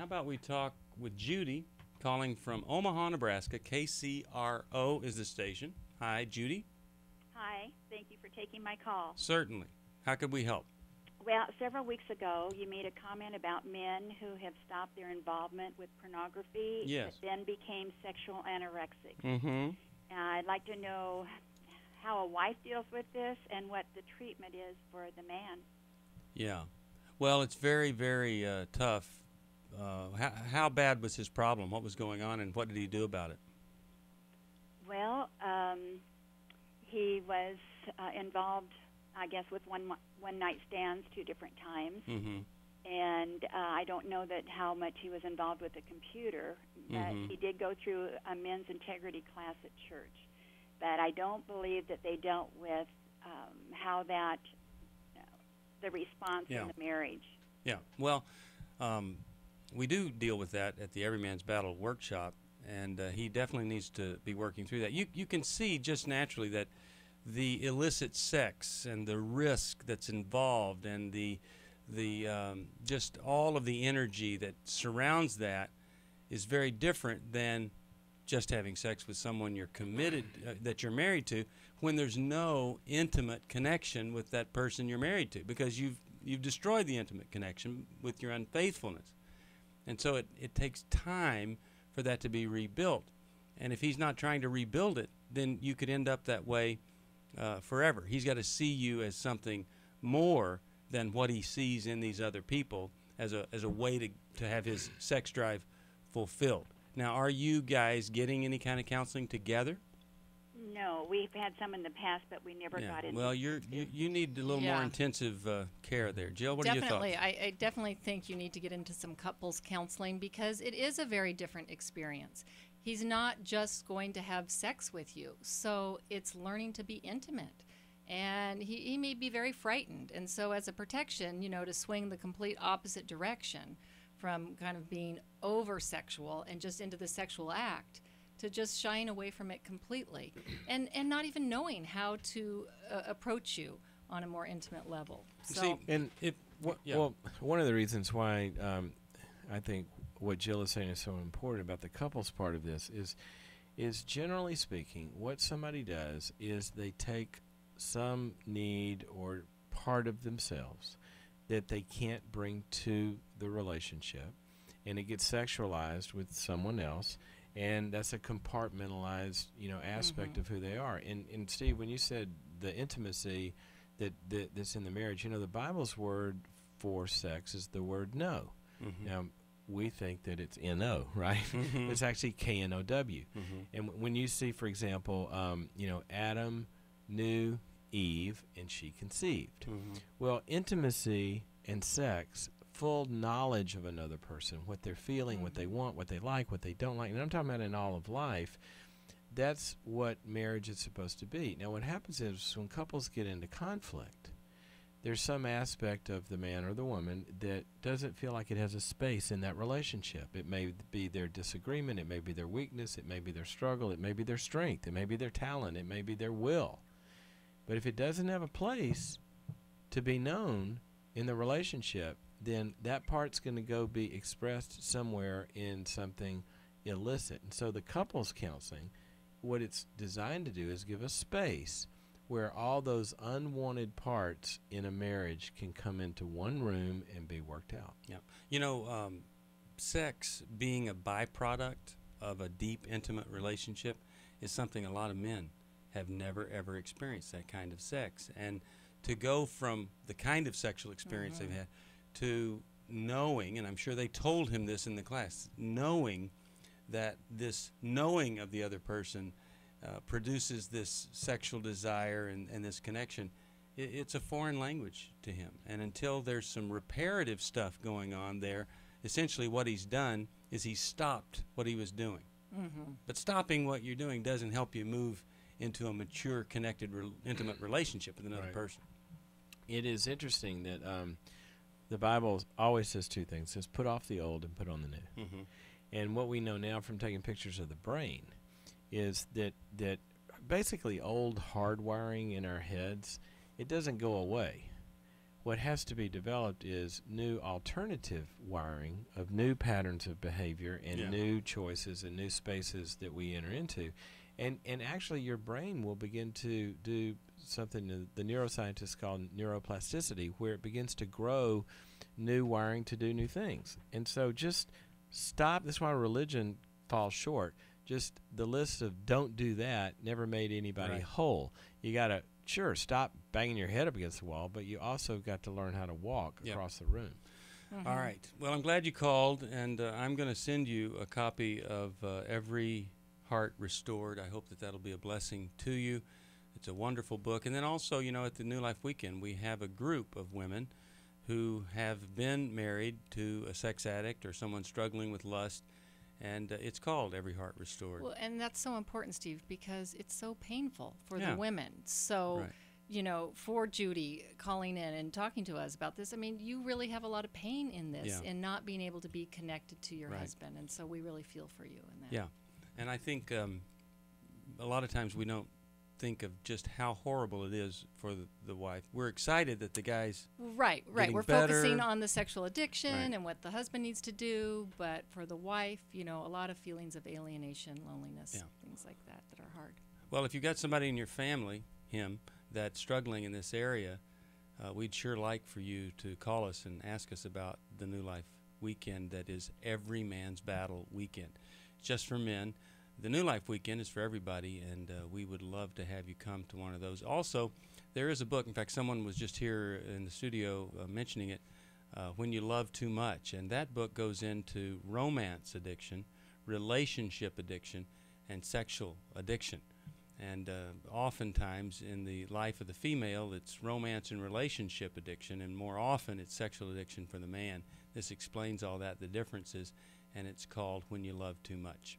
how about we talk with Judy, calling from Omaha, Nebraska. KCRO is the station. Hi, Judy. Hi, thank you for taking my call. Certainly. How could we help? Well, several weeks ago, you made a comment about men who have stopped their involvement with pornography, Yes. but then became sexual anorexic. Mm-hmm. I'd like to know how a wife deals with this and what the treatment is for the man. Yeah. Well, it's very, very tough. How bad was his problem? What was going on, and what did he do about it? Well, he was involved, I guess, with one-night stands 2 different times. Mm-hmm. And I don't know that how much he was involved with the computer, but he did go through a men's integrity class at church. But I don't believe that they dealt with how that, the response in the marriage. Yeah. Well, we do deal with that at the Everyman's Battle workshop, and he definitely needs to be working through that. You can see just naturally that the illicit sex and the risk that's involved and the just all of the energy that surrounds that is very different than just having sex with someone you're committed that you're married to, when there's no intimate connection with that person you're married to, because you've destroyed the intimate connection with your unfaithfulness. And so it takes time for that to be rebuilt. And if he's not trying to rebuild it, then you could end up that way forever. He's got to see you as something more than what he sees in these other people as a way to have his sex drive fulfilled. Now, are you guys getting any kind of counseling together? No, we've had some in the past, but we never got into. Well, you need a little more intensive care there. Jill, what are your thoughts? I definitely think you need to get into some couples counseling, because it is a very different experience. He's not just going to have sex with you, so it's learning to be intimate. And he may be very frightened. And so as a protection, to swing the complete opposite direction from kind of being over-sexual and just into the sexual act, to just shying away from it completely and not even knowing how to approach you on a more intimate level. So, well, one of the reasons why I think what Jill is saying is so important about the couples part of this is generally speaking, what somebody does is they take some need or part of themselves that they can't bring to the relationship, and it gets sexualized with someone else, and that's a compartmentalized aspect of who they are. And Steve, when you said the intimacy that's in the marriage, the Bible's word for sex is the word no. Now, we think that it's N-O, right? It's actually K-N-O-W. And when you see, for example, Adam knew Eve and she conceived. Well, intimacy and sex, full knowledge of another person, what they're feeling, what they want, what they like, what they don't like, and I'm talking about in all of life, that's what marriage is supposed to be. Now, what happens is when couples get into conflict, there's some aspect of the man or the woman that doesn't feel like it has a space in that relationship. It may be their disagreement, it may be their weakness, it may be their struggle, it may be their strength, it may be their talent, it may be their will. But if it doesn't have a place to be known in the relationship, then that part's going to go be expressed somewhere in something illicit. And so the couples counseling, what it's designed to do is give a space where all those unwanted parts in a marriage can come into one room and be worked out. Yeah. Sex being a byproduct of a deep, intimate relationship is something a lot of men have never, ever experienced, that kind of sex. And to go from the kind of sexual experience they've had to knowing, and I'm sure they told him this in the class, knowing that this knowing of the other person produces this sexual desire and this connection, it's a foreign language to him. And until there's some reparative stuff going on there, essentially what he's done is he's stopped what he was doing. But stopping what you're doing doesn't help you move into a mature, connected, intimate relationship with another person. It is interesting that the Bible always says two things. It says put off the old and put on the new. And what we know now from taking pictures of the brain is that basically old hardwiring in our heads, it doesn't go away. what has to be developed is new alternative wiring of new patterns of behavior and new choices and new spaces that we enter into. And actually your brain will begin to do something that the neuroscientists call neuroplasticity, where it begins to grow new wiring to do new things. And so just stop. That's why religion falls short. Just the list of don't do that never made anybody whole. You got to, sure, stop banging your head up against the wall, but you also got to learn how to walk across the room. All right. Well, I'm glad you called, and I'm going to send you a copy of Every Heart Restored. I hope that that'll be a blessing to you. It's a wonderful book. And then also, you know, at the New Life Weekend, we have a group of women who have been married to a sex addict or someone struggling with lust, and it's called Every Heart Restored. Well, and that's so important, Steve, because it's so painful for the women. So, you know, for Judy calling in and talking to us about this, I mean, you really have a lot of pain in this and not being able to be connected to your husband. And so we really feel for you in that. Yeah. And I think a lot of times we don't think of just how horrible it is for the wife. We're excited that the guy's right. We're better. Focusing on the sexual addiction and what the husband needs to do, but for the wife, you know, a lot of feelings of alienation, loneliness, things like that are hard. Well, if you've got somebody in your family, that's struggling in this area, we'd sure like for you to call us and ask us about the New Life Weekend that is Every Man's Battle Weekend. It's just for men. The New Life Weekend is for everybody, and we would love to have you come to one of those. Also, there is a book. In fact, someone was just here in the studio mentioning it, When You Love Too Much. And that book goes into romance addiction, relationship addiction, and sexual addiction. And oftentimes in the life of the female, it's romance and relationship addiction, and more often it's sexual addiction for the man. This explains all that, the differences, and it's called When You Love Too Much.